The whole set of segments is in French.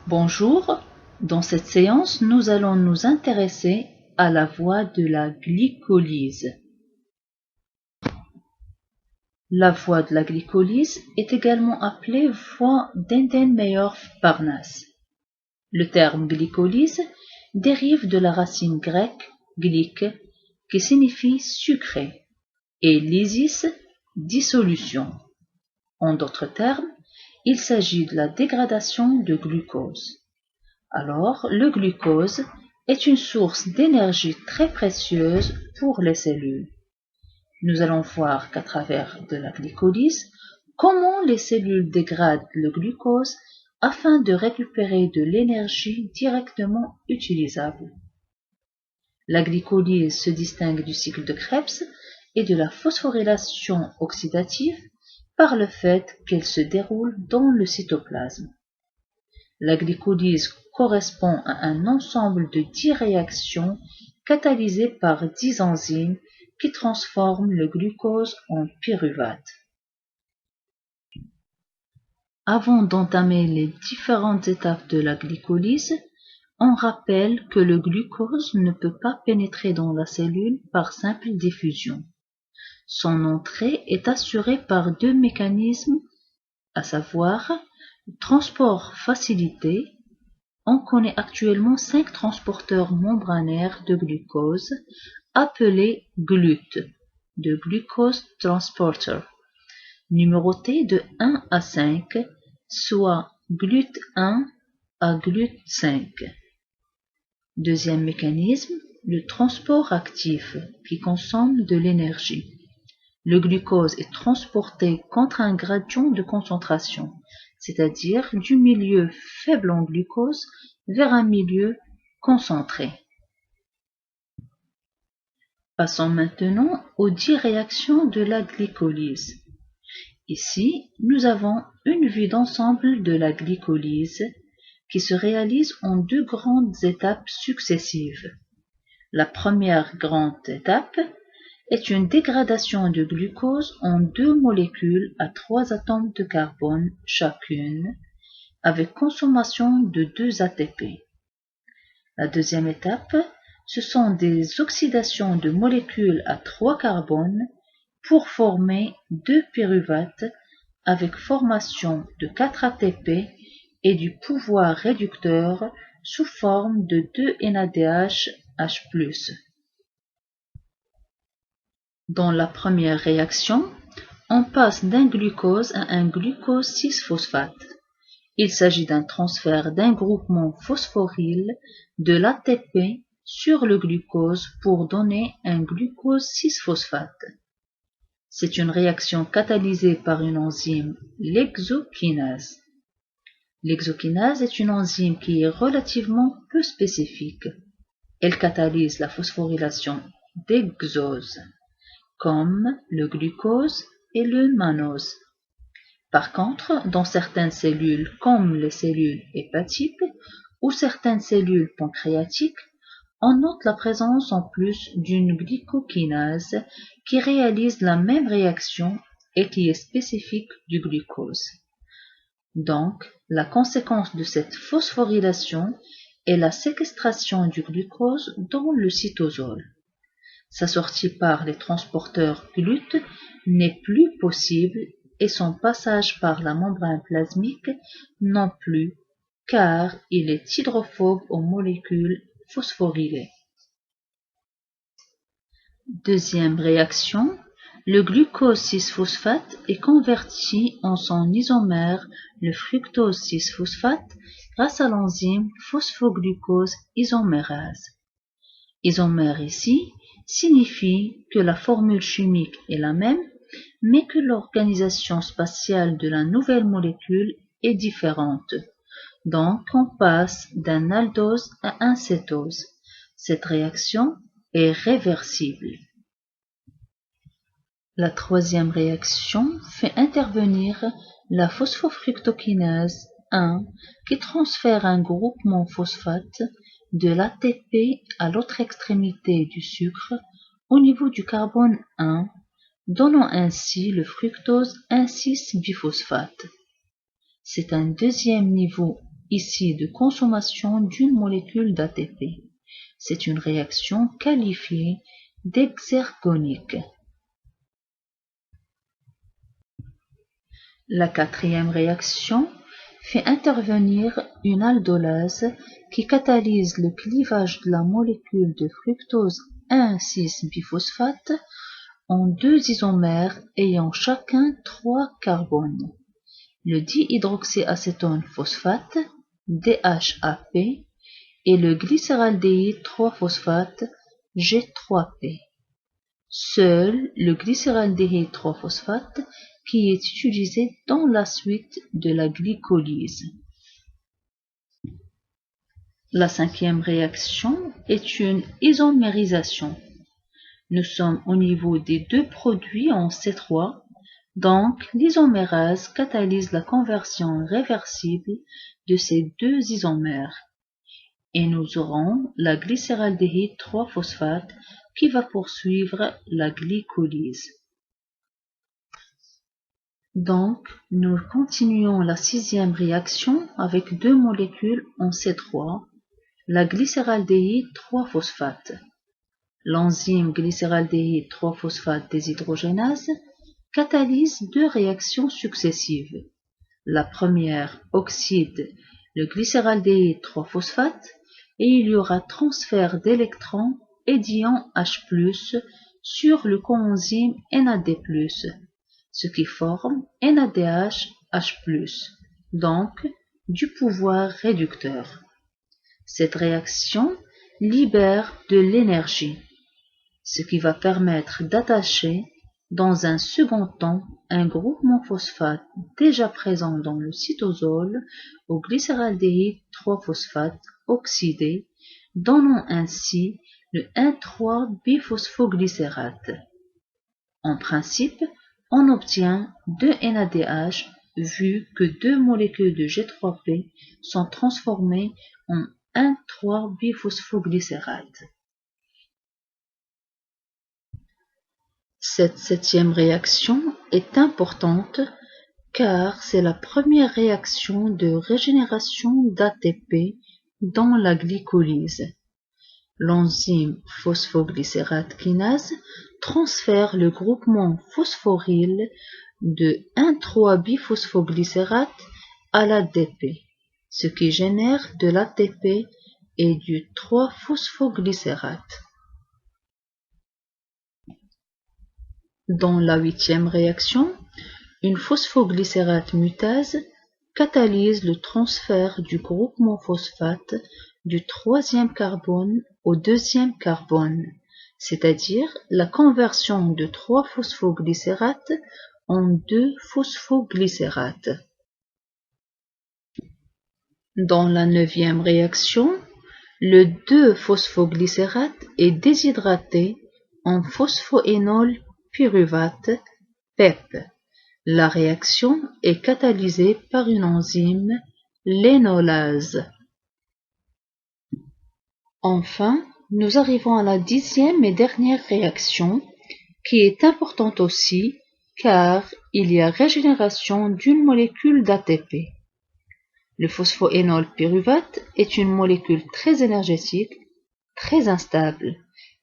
Bonjour, dans cette séance, nous allons nous intéresser à la voie de la glycolyse. La voie de la glycolyse est également appelée voie d'Endenmeyer-Parnasse. Le terme glycolyse dérive de la racine grecque glyk qui signifie sucré et lysis, dissolution. En d'autres termes, il s'agit de la dégradation de glucose. Alors, le glucose est une source d'énergie très précieuse pour les cellules. Nous allons voir qu'à travers de la glycolyse, comment les cellules dégradent le glucose afin de récupérer de l'énergie directement utilisable. La glycolyse se distingue du cycle de Krebs et de la phosphorylation oxydative par le fait qu'elle se déroule dans le cytoplasme. La glycolyse correspond à un ensemble de 10 réactions catalysées par 10 enzymes qui transforment le glucose en pyruvate. Avant d'entamer les différentes étapes de la glycolyse, on rappelle que le glucose ne peut pas pénétrer dans la cellule par simple diffusion. Son entrée est assurée par deux mécanismes, à savoir le transport facilité. On connaît actuellement 5 transporteurs membranaires de glucose appelés GLUT, de Glucose Transporter, numérotés de 1 à 5, soit GLUT1 à GLUT5. Deuxième mécanisme, le transport actif qui consomme de l'énergie. Le glucose est transporté contre un gradient de concentration, c'est-à-dire du milieu faible en glucose vers un milieu concentré. Passons maintenant aux 10 réactions de la glycolyse. Ici, nous avons une vue d'ensemble de la glycolyse qui se réalise en deux grandes étapes successives. La première grande étape est une dégradation de glucose en deux molécules à 3 atomes de carbone chacune, avec consommation de 2 ATP. La deuxième étape, ce sont des oxydations de molécules à 3 carbones pour former 2 pyruvates avec formation de 4 ATP et du pouvoir réducteur sous forme de 2 NADH H+. Dans la première réaction, on passe d'un glucose à un glucose 6-phosphate. Il s'agit d'un transfert d'un groupement phosphoryle de l'ATP sur le glucose pour donner un glucose 6-phosphate. C'est une réaction catalysée par une enzyme, l'hexokinase. L'hexokinase est une enzyme qui est relativement peu spécifique. Elle catalyse la phosphorylation d'hexoses, comme le glucose et le mannose. Par contre, dans certaines cellules, comme les cellules hépatiques ou certaines cellules pancréatiques, on note la présence en plus d'une glycokinase qui réalise la même réaction et qui est spécifique du glucose. Donc, la conséquence de cette phosphorylation est la séquestration du glucose dans le cytosol. Sa sortie par les transporteurs GLUT n'est plus possible et son passage par la membrane plasmique non plus, car il est hydrophobe aux molécules phosphorylées. Deuxième réaction, le glucose 6-phosphate est converti en son isomère, le fructose 6-phosphate, grâce à l'enzyme phosphoglucose isomérase. Isomère ici signifie que la formule chimique est la même, mais que l'organisation spatiale de la nouvelle molécule est différente. Donc, on passe d'un aldose à un cétose. Cette réaction est réversible. La troisième réaction fait intervenir la phosphofructokinase 1 qui transfère un groupement phosphate de l'ATP à l'autre extrémité du sucre au niveau du carbone 1, donnant ainsi le fructose 1,6-biphosphate. C'est un deuxième niveau ici de consommation d'une molécule d'ATP. C'est une réaction qualifiée d'exergonique. La quatrième réaction fait intervenir une aldolase qui catalyse le clivage de la molécule de fructose 1,6-biphosphate en deux isomères ayant chacun 3 carbones. Le dihydroxyacétone phosphate, DHAP, et le glycéraldéhyde 3-phosphate, G3P. Seul le glycéraldéhyde 3-phosphate qui est utilisé dans la suite de la glycolyse. La cinquième réaction est une isomérisation. Nous sommes au niveau des deux produits en C3, donc l'isomérase catalyse la conversion réversible de ces deux isomères. Et nous aurons la glycéraldéhyde 3-phosphate qui va poursuivre la glycolyse. Donc, nous continuons la sixième réaction avec deux molécules en C3, la glycéraldéhyde 3-phosphate. L'enzyme glycéraldéhyde 3-phosphate déshydrogénase catalyse deux réactions successives. La première oxyde le glycéraldéhyde 3-phosphate et il y aura transfert d'électrons et d'ions H+, sur le coenzyme NAD+, ce qui forme NADH+, donc du pouvoir réducteur. Cette réaction libère de l'énergie, ce qui va permettre d'attacher dans un second temps un groupement phosphate déjà présent dans le cytosol au glycéraldéhyde 3-phosphate oxydé, donnant ainsi le 1,3-biphosphoglycérate. En principe, on obtient 2 NADH vu que deux molécules de G3P sont transformées en 1,3-biphosphoglycérate. Cette septième réaction est importante car c'est la première réaction de régénération d'ATP dans la glycolyse. L'enzyme phosphoglycérate kinase transfère le groupement phosphoryle de 1,3-biphosphoglycérate à l'ADP, ce qui génère de l'ATP et du 3-phosphoglycérate. Dans la huitième réaction, une phosphoglycérate mutase catalyse le transfert du groupement phosphate du troisième carbone au deuxième carbone, c'est-à-dire la conversion de 3 phosphoglycérates en 2 phosphoglycérates. Dans la neuvième réaction, le 2-phosphoglycérate est déshydraté en phosphoénol pyruvate, PEP. La réaction est catalysée par une enzyme, l'énolase. Enfin, nous arrivons à la dixième et dernière réaction, qui est importante aussi, car il y a régénération d'une molécule d'ATP. Le phosphoénol pyruvate est une molécule très énergétique, très instable.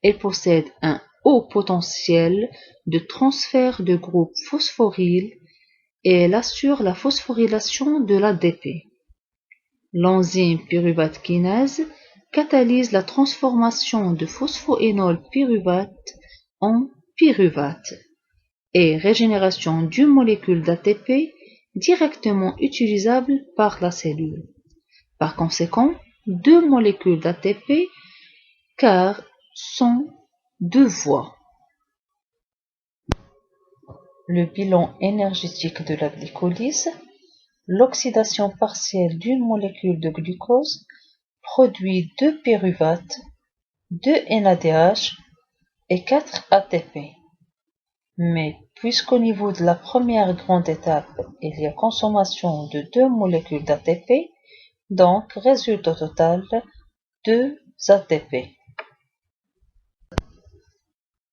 Elle possède un haut potentiel de transfert de groupe phosphoryle et elle assure la phosphorylation de l'ADP. L'enzyme pyruvate kinase catalyse la transformation de phosphoénol pyruvate en pyruvate et régénération d'une molécule d'ATP directement utilisable par la cellule. Par conséquent, deux molécules d'ATP car sont deux voies. Le bilan énergétique de la glycolyse, l'oxydation partielle d'une molécule de glucose produit 2 pyruvates, 2 NADH et 4 ATP. Mais puisqu'au niveau de la première grande étape, il y a consommation de 2 molécules d'ATP, donc résulte au total 2 ATP.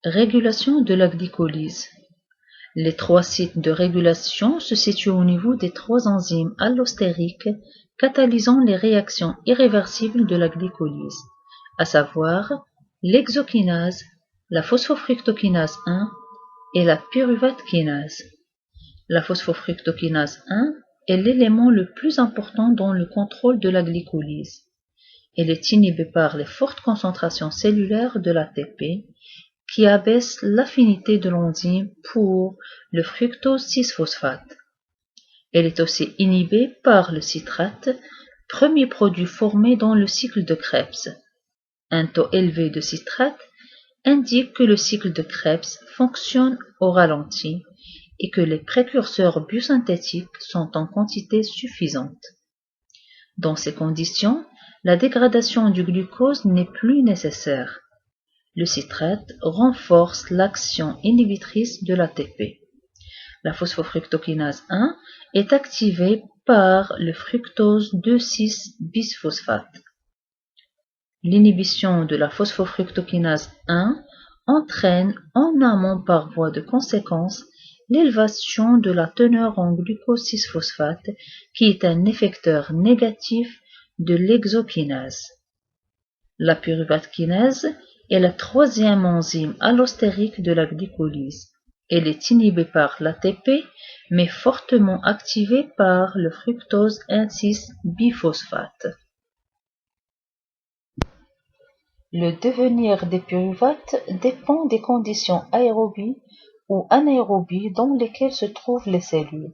Régulation de la glycolyse. Les 3 sites de régulation se situent au niveau des 3 enzymes allostériques catalysant les réactions irréversibles de la glycolyse, à savoir l'hexokinase, la phosphofructokinase 1 et la pyruvate kinase. La phosphofructokinase 1 est l'élément le plus important dans le contrôle de la glycolyse. Elle est inhibée par les fortes concentrations cellulaires de l'ATP qui abaissent l'affinité de l'enzyme pour le fructose 6-phosphate. Elle est aussi inhibée par le citrate, premier produit formé dans le cycle de Krebs. Un taux élevé de citrate indique que le cycle de Krebs fonctionne au ralenti et que les précurseurs biosynthétiques sont en quantité suffisante. Dans ces conditions, la dégradation du glucose n'est plus nécessaire. Le citrate renforce l'action inhibitrice de l'ATP. La phosphofructokinase 1 est activée par le fructose 2,6-bisphosphate. L'inhibition de la phosphofructokinase 1 entraîne en amont par voie de conséquence l'élévation de la teneur en glucose 6-phosphate qui est un effecteur négatif de l'hexokinase. La pyruvate kinase est la troisième enzyme allostérique de la glycolyse. Elle est inhibée par l'ATP mais fortement activée par le fructose 1,6-biphosphate. Le devenir des pyruvates dépend des conditions aérobies ou anaérobies dans lesquelles se trouvent les cellules.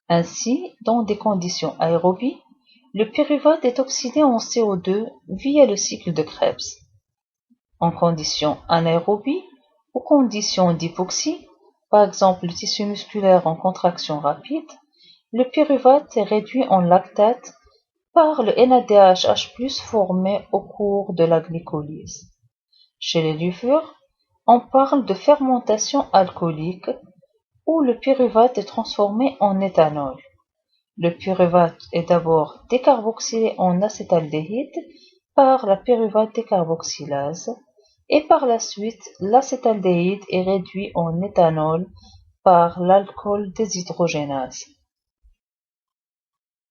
Ainsi, dans des conditions aérobies, le pyruvate est oxydé en CO2 via le cycle de Krebs. En conditions anaérobies ou conditions d'hypoxie, par exemple le tissu musculaire en contraction rapide, le pyruvate est réduit en lactate par le NADH+ formé au cours de la glycolyse. Chez les levures, on parle de fermentation alcoolique où le pyruvate est transformé en éthanol. Le pyruvate est d'abord décarboxylé en acétaldéhyde par la pyruvate décarboxylase et par la suite l'acétaldéhyde est réduit en éthanol par l'alcool déshydrogénase.